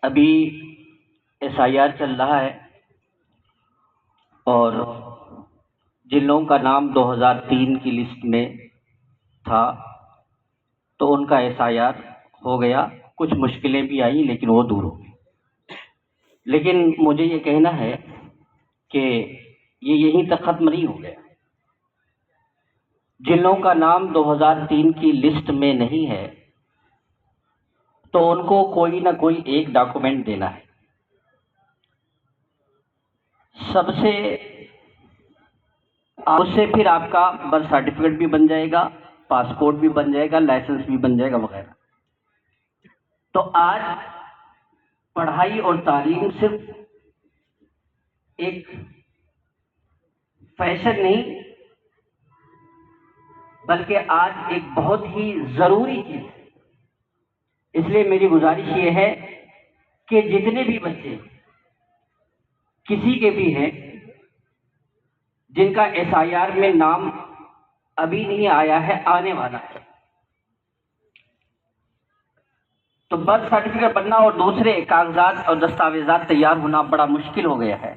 ابھی SIR چل رہا ہے اور جن لوگوں کا نام 2003 کی لسٹ میں تھا تو ان کا SIR ہو گیا. کچھ مشکلیں بھی آئیں لیکن وہ دور ہو گئی. لیکن مجھے یہ کہنا ہے کہ یہ یہیں تک ختم نہیں ہو گیا. جن لوگوں کا نام 2003 کی لسٹ میں نہیں ہے تو ان کو کوئی نہ کوئی ایک ڈاکومنٹ دینا ہے. سب سے اس سے پھر آپ کا برتھ سرٹیفکیٹ بھی بن جائے گا، پاسپورٹ بھی بن جائے گا، لائسنس بھی بن جائے گا وغیرہ. تو آج پڑھائی اور تعلیم صرف ایک فیشن نہیں بلکہ آج ایک بہت ہی ضروری چیز ہے. اس لیے میری گزارش یہ ہے کہ جتنے بھی بچے کسی کے بھی ہیں جن کا SIR میں نام ابھی نہیں آیا ہے، آنے والا ہے، تو برتھ سرٹیفکیٹ بننا اور دوسرے کاغذات اور دستاویزات تیار ہونا بڑا مشکل ہو گیا ہے.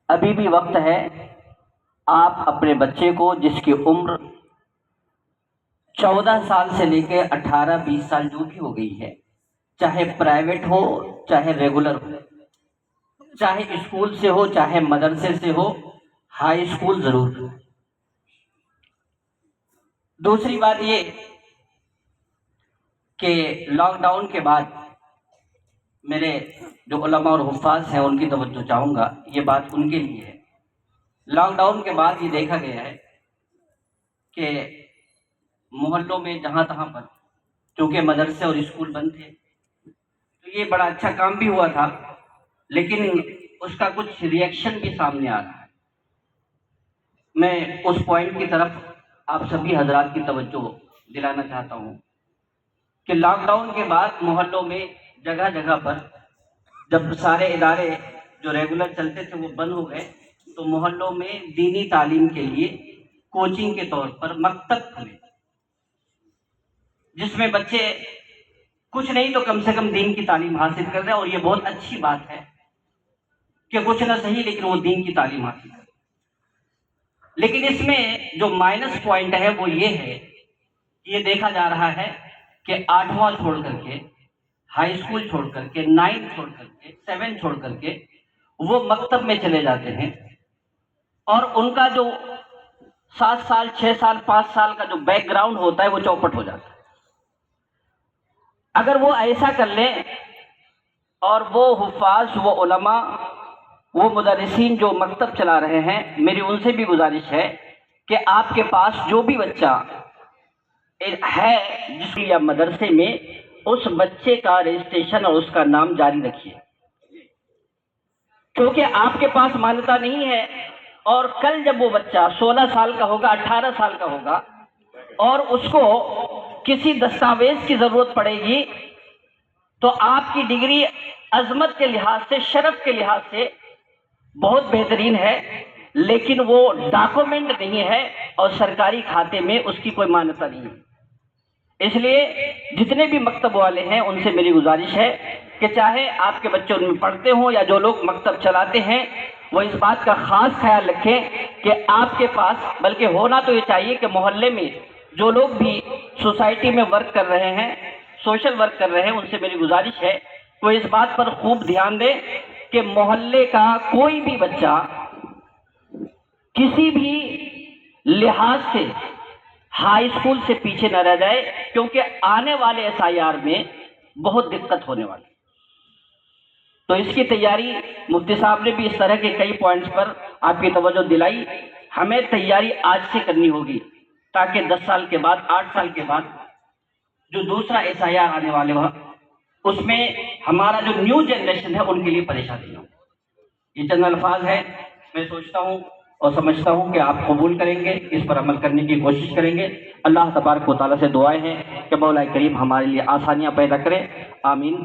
ابھی بھی وقت ہے. آپ اپنے بچے کو جس کی عمر 14 سال سے لے کے 18-20 سال جو بھی ہو گئی ہے، چاہے پرائیویٹ ہو چاہے ریگولر ہو، چاہے اسکول سے ہو چاہے مدرسے سے ہو، ہائی اسکول ضرور. دوسری بات یہ کہ لاک ڈاؤن کے بعد میرے جو علماء اور حفاظ ہیں ان کی توجہ چاہوں گا. یہ بات ان کے لیے ہے. لاک ڈاؤن کے بعد یہ دیکھا گیا ہے کہ محلوں میں جہاں تہاں پر چونکہ مدرسے اور اسکول بند تھے تو یہ بڑا اچھا کام بھی ہوا تھا، لیکن اس کا کچھ ری ایکشن بھی سامنے آ رہا ہے. میں اس پوائنٹ کی طرف آپ سبھی حضرات کی توجہ دلانا چاہتا ہوں کہ لاک ڈاؤن کے بعد محلوں میں جگہ جگہ پر جب سارے ادارے جو ریگولر چلتے تھے وہ بند ہو گئے تو محلوں میں دینی تعلیم کے لیے کوچنگ کے طور پر مکتب کھلے، جس میں بچے کچھ نہیں تو کم سے کم دین کی تعلیم حاصل کر رہے ہیں. اور یہ بہت اچھی بات ہے کہ کچھ نہ صحیح لیکن وہ دین کی تعلیم حاصل کر رہے ہیں. لیکن اس میں جو مائنس پوائنٹ ہے وہ یہ ہے کہ یہ دیکھا جا رہا ہے کہ 8واں چھوڑ کر کے، ہائی اسکول چھوڑ کر کے، 9 چھوڑ کر کے، 7 چھوڑ کر کے وہ مکتب میں چلے جاتے ہیں اور ان کا جو 7 سال 6 سال 5 سال کا جو بیک گراؤنڈ ہوتا ہے وہ چوپٹ ہو جاتا ہے. اگر وہ ایسا کر لیں اور وہ حفاظ، وہ علماء، وہ مدرسین جو مکتب چلا رہے ہیں، میری ان سے بھی گزارش ہے کہ آپ کے پاس جو بھی بچہ ہے جس یا مدرسے میں، اس بچے کا رجسٹریشن اور اس کا نام جاری رکھیے، کیونکہ آپ کے پاس مانتا نہیں ہے. اور کل جب وہ بچہ 16 سال کا ہوگا، 18 سال کا ہوگا اور اس کو کسی دستاویز کی ضرورت پڑے گی تو آپ کی ڈگری عظمت کے لحاظ سے، شرف کے لحاظ سے بہت بہترین ہے، لیکن وہ ڈاکومنٹ نہیں ہے اور سرکاری کھاتے میں اس کی کوئی مانتا نہیں ہے. اس لیے جتنے بھی مکتب والے ہیں ان سے میری گزارش ہے کہ چاہے آپ کے بچے ان میں پڑھتے ہوں یا جو لوگ مکتب چلاتے ہیں، وہ اس بات کا خاص خیال رکھیں کہ آپ کے پاس، بلکہ ہونا تو یہ چاہیے کہ محلے میں جو لوگ بھی سوسائٹی میں ورک کر رہے ہیں، سوشل ورک کر رہے ہیں، ان سے میری گزارش ہے وہ اس بات پر خوب دھیان دیں کہ محلے کا کوئی بھی بچہ کسی بھی لحاظ سے ہائی اسکول سے پیچھے نہ رہ جائے، کیونکہ آنے والے SIR میں بہت دقت ہونے والی. تو اس کی تیاری مفتی صاحب نے بھی اس طرح کے کئی پوائنٹس پر آپ کی توجہ دلائی. ہمیں تیاری آج سے کرنی ہوگی تاکہ 10 سال کے بعد، 8 سال کے بعد جو دوسرا SIR آنے والے ہو اس میں ہمارا جو نیو جنریشن ہے ان کے لیے پریشانی ہو. یہ چند الفاظ ہیں، میں سوچتا ہوں اور سمجھتا ہوں کہ آپ قبول کریں گے، اس پر عمل کرنے کی کوشش کریں گے. اللہ تبارک و تعالیٰ سے دعائیں ہیں کہ مولا کریم ہمارے لیے آسانیاں پیدا کرے. آمین.